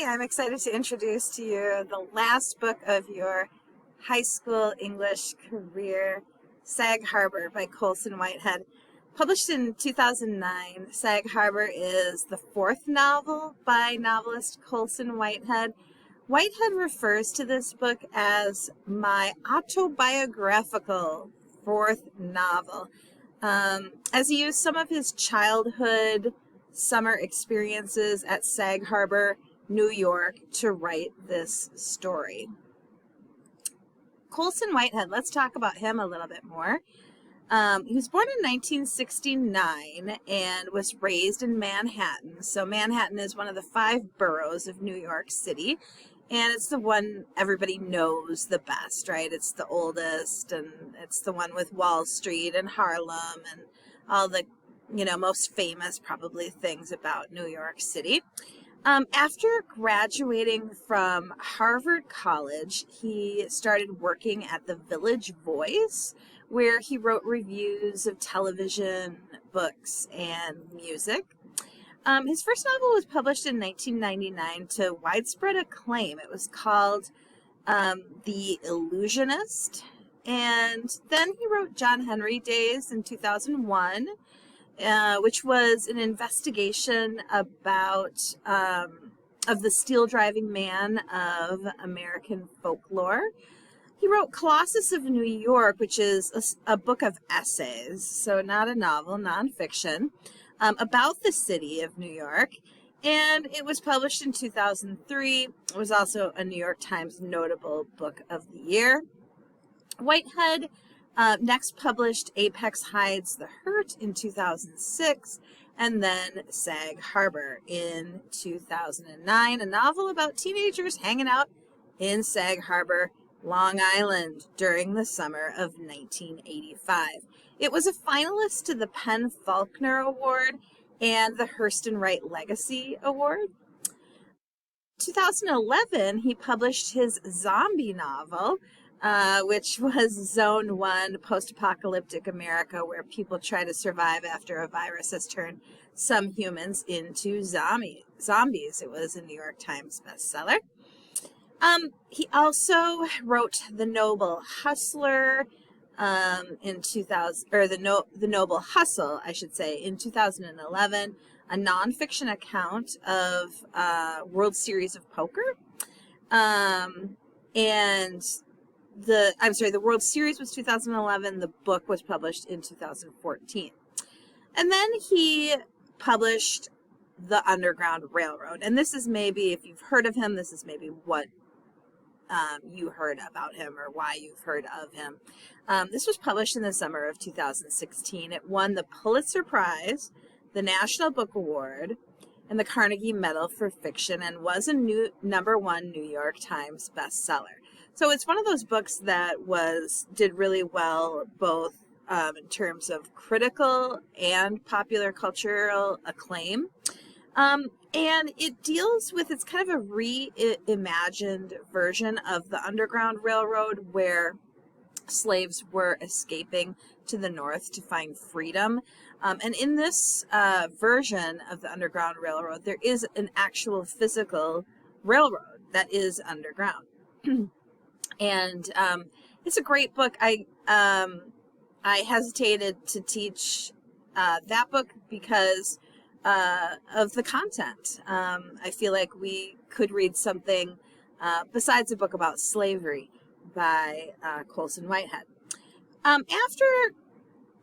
I'm excited to introduce to you the last book of your high school English career, Sag Harbor by Colson Whitehead. Published in 2009, Sag Harbor is the fourth novel by novelist Colson Whitehead. Whitehead refers to this book as my autobiographical fourth novel, as he used some of his childhood summer experiences at Sag Harbor, New York, to write this story. Colson Whitehead, let's talk about him a little bit more. He was born in 1969 and was raised in Manhattan. So Manhattan is one of the 5 boroughs of New York City, and it's the one everybody knows the best, right? It's the oldest, and it's the one with Wall Street and Harlem and all the most famous probably things about New York City. After graduating from Harvard College, he started working at the Village Voice, where he wrote reviews of television, books, and music. His first novel was published in 1999 to widespread acclaim. It was called The Illusionist. And then he wrote John Henry Days in 2001. Which was an investigation about of the steel driving man of American folklore. He wrote Colossus of New York, which is a book of essays, so not a novel, nonfiction, about the city of New York. And it was published in 2003. It was also a New York Times notable book of the year. Whitehead next published Apex Hides the Hurt in 2006, and then Sag Harbor in 2009, a novel about teenagers hanging out in Sag Harbor, Long Island during the summer of 1985. It was a finalist to the PEN/Faulkner Award and the Hurston Wright Legacy Award. 2011, he published his zombie novel, which was Zone 1, post-apocalyptic America, where people try to survive after a virus has turned some humans into zombies. It was a New York Times bestseller. He also wrote The Noble Hustler in 2000, or The Noble Hustle, I should say, in 2011, a nonfiction account of World Series of Poker, the World Series was 2011. The book was published in 2014. And then he published The Underground Railroad. And this is maybe, if you've heard of him, this is maybe what you heard about him or why you've heard of him. This was published in the summer of 2016. It won the Pulitzer Prize, the National Book Award, and the Carnegie Medal for Fiction, and was a #1 New York Times bestseller. So it's one of those books that did really well, both in terms of critical and popular cultural acclaim. And it deals with, it's kind of a reimagined version of the Underground Railroad, where slaves were escaping to the north to find freedom. And in this version of the Underground Railroad, there is an actual physical railroad that is underground. And it's a great book. I hesitated to teach that book because of the content. I feel like we could read something besides a book about slavery by Colson Whitehead. After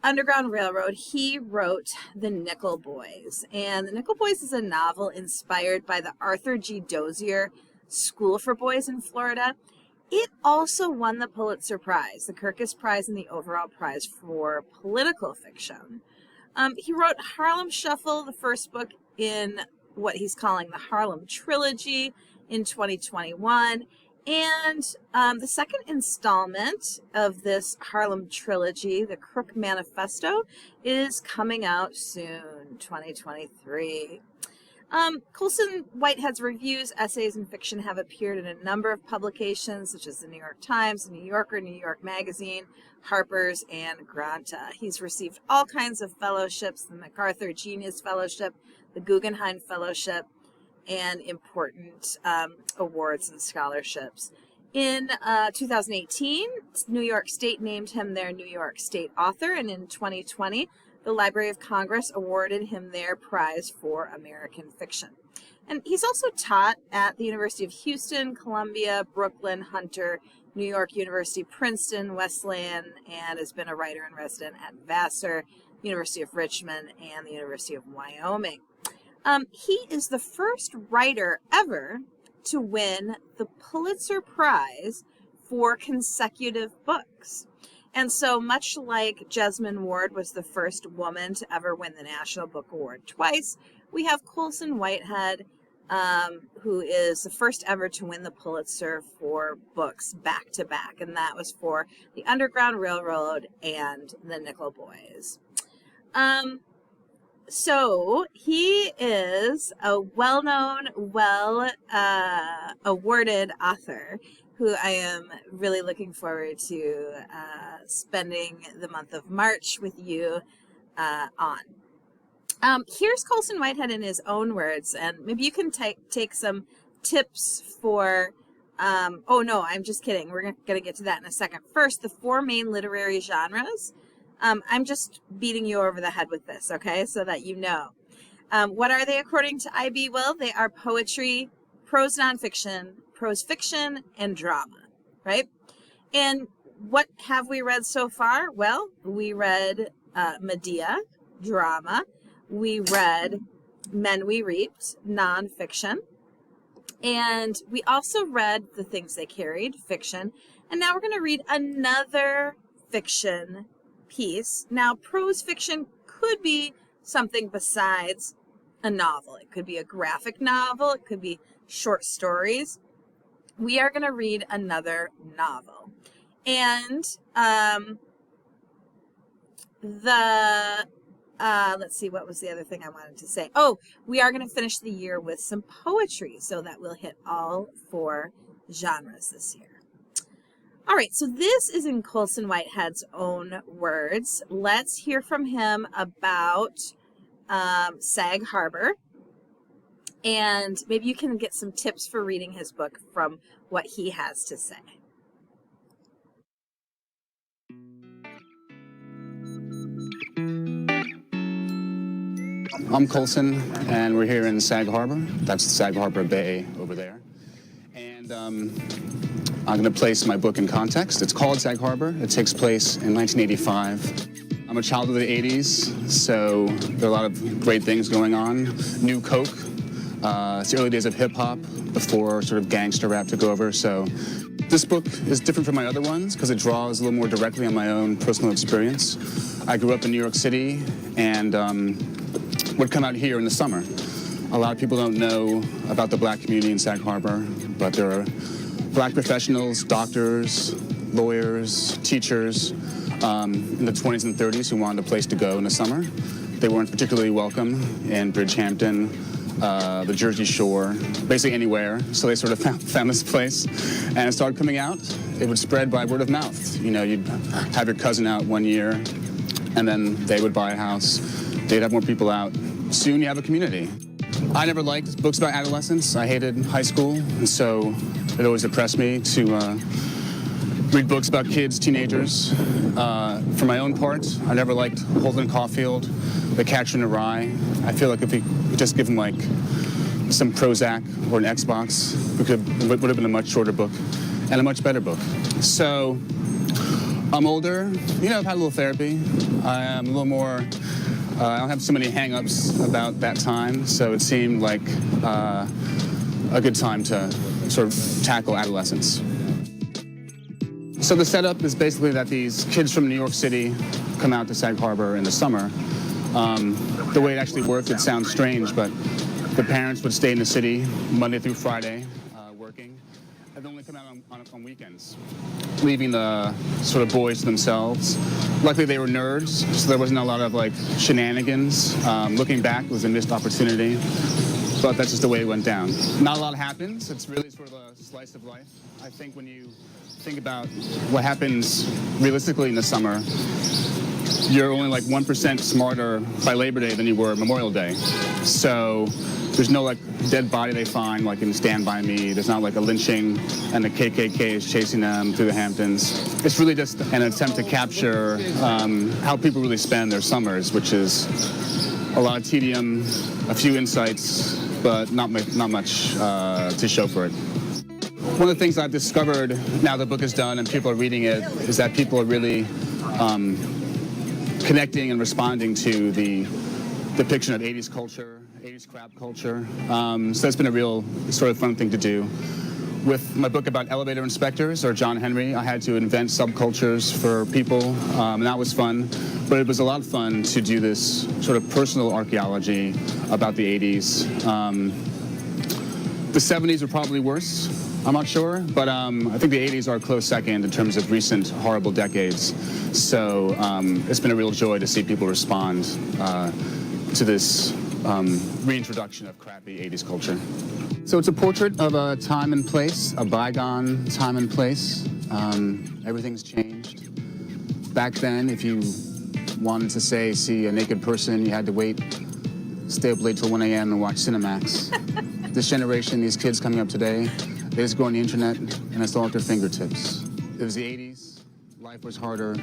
Underground Railroad, he wrote The Nickel Boys. And The Nickel Boys is a novel inspired by the Arthur G. Dozier School for Boys in Florida. It also won the Pulitzer Prize, the Kirkus Prize, and the overall prize for political fiction. He wrote Harlem Shuffle, the first book in what he's calling the Harlem Trilogy, in 2021. And the second installment of this Harlem Trilogy, the Crook Manifesto, is coming out soon, 2023. Colson Whitehead's reviews, essays, and fiction have appeared in a number of publications, such as the New York Times, the New Yorker, New York Magazine, Harper's, and Granta. He's received all kinds of fellowships, the MacArthur Genius Fellowship, the Guggenheim Fellowship, and important awards and scholarships. In 2018, New York State named him their New York State Author, and in 2020, the Library of Congress awarded him their prize for American fiction. And he's also taught at the University of Houston, Columbia, Brooklyn, Hunter, New York University, Princeton, Wesleyan, and has been a writer in residence at Vassar, University of Richmond, and the University of Wyoming. He is the first writer ever to win the Pulitzer Prize for consecutive books. And so much like Jesmyn Ward was the first woman to ever win the National Book Award twice, we have Colson Whitehead, who is the first ever to win the Pulitzer for books back to back, and that was for The Underground Railroad and The Nickel Boys. So he is a well-known, awarded author who I am really looking forward to spending the month of March with you on. Here's Colson Whitehead in his own words, and maybe you can take some tips for, oh no, I'm just kidding. We're going to get to that in a second. First, the 4 main literary genres. I'm just beating you over the head with this, okay, so that you know. What are they according to I.B. Will? They are poetry, prose nonfiction, prose fiction, and drama, right? And what have we read so far? Well, we read Medea, drama. We read Men We Reaped, nonfiction. And we also read The Things They Carried, fiction. And now we're going to read another fiction piece. Now, prose fiction could be something besides a novel. It could be a graphic novel. It could be short stories. We are going to read another novel. And let's see, what was the other thing I wanted to say? Oh, we are going to finish the year with some poetry, so that we'll hit all 4 genres this year. All right, so this is in Colson Whitehead's own words. Let's hear from him about Sag Harbor, and maybe you can get some tips for reading his book from what he has to say. I'm Colson, and we're here in Sag Harbor. That's Sag Harbor Bay over there. And I'm going to place my book in context. It's called Sag Harbor. It takes place in 1985. I'm a child of the 80s, so there are a lot of great things going on. New Coke. It's the early days of hip-hop before sort of gangster rap took over. So this book is different from my other ones because it draws a little more directly on my own personal experience. I grew up in New York City and would come out here in the summer. A lot of people don't know about the black community in Sag Harbor, but there are black professionals, doctors, lawyers, teachers in the 20s and 30s who wanted a place to go in the summer. They weren't particularly welcome in Bridgehampton, the Jersey Shore, basically anywhere. So they sort of found this place, and it started coming out. It would spread by word of mouth. You know, you'd have your cousin out one year, and then they would buy a house. They'd have more people out. Soon you have a community. I never liked books about adolescence. I hated high school, and so it always depressed me to read books about kids, teenagers. For my own part, I never liked Holden Caulfield, The Catcher in the Rye. I feel like if we just give them like some Prozac or an Xbox, it would have been a much shorter book and a much better book. So I'm older. You know, I've had a little therapy. I'm a little more. I don't have so many hang-ups about that time, so it seemed like a good time to sort of tackle adolescence. So the setup is basically that these kids from New York City come out to Sag Harbor in the summer. The way it actually worked, it sounds strange, but the parents would stay in the city Monday through Friday working, and only come out on weekends, leaving the sort of boys to themselves. Luckily, they were nerds, so there wasn't a lot of like shenanigans. Looking back, it was a missed opportunity. but that's just the way it went down. Not a lot happens. It's really sort of a slice of life. I think when you think about what happens realistically in the summer, you're only like 1% smarter by Labor Day than you were Memorial Day. So there's no like dead body they find like in Stand By Me. There's not like a lynching and the KKK is chasing them through the Hamptons. It's really just an attempt to capture how people really spend their summers, which is a lot of tedium, a few insights, but not much to show for it. One of the things I've discovered now the book is done and people are reading it is that people are really connecting and responding to the depiction of 80s culture, 80s crap culture. So that's been a real sort of fun thing to do. With my book about elevator inspectors, or John Henry, I had to invent subcultures for people, and that was fun. But it was a lot of fun to do this sort of personal archaeology about the 80s. The 70s were probably worse, I'm not sure, but I think the 80s are a close second in terms of recent horrible decades. So it's been a real joy to see people respond to this reintroduction of crappy 80s culture. So it's a portrait of a time and place, a bygone time and place. Everything's changed. Back then, if you wanted to see a naked person, you had to stay up late till 1 a.m. and watch Cinemax. This generation, these kids coming up today, they just go on the internet and it's all at their fingertips. It was the 80s. Life was harder.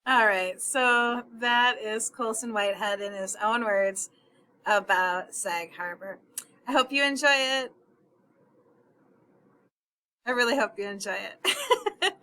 All right, so that is Colson Whitehead in his own words about Sag Harbor. I hope you enjoy it. I really hope you enjoy it.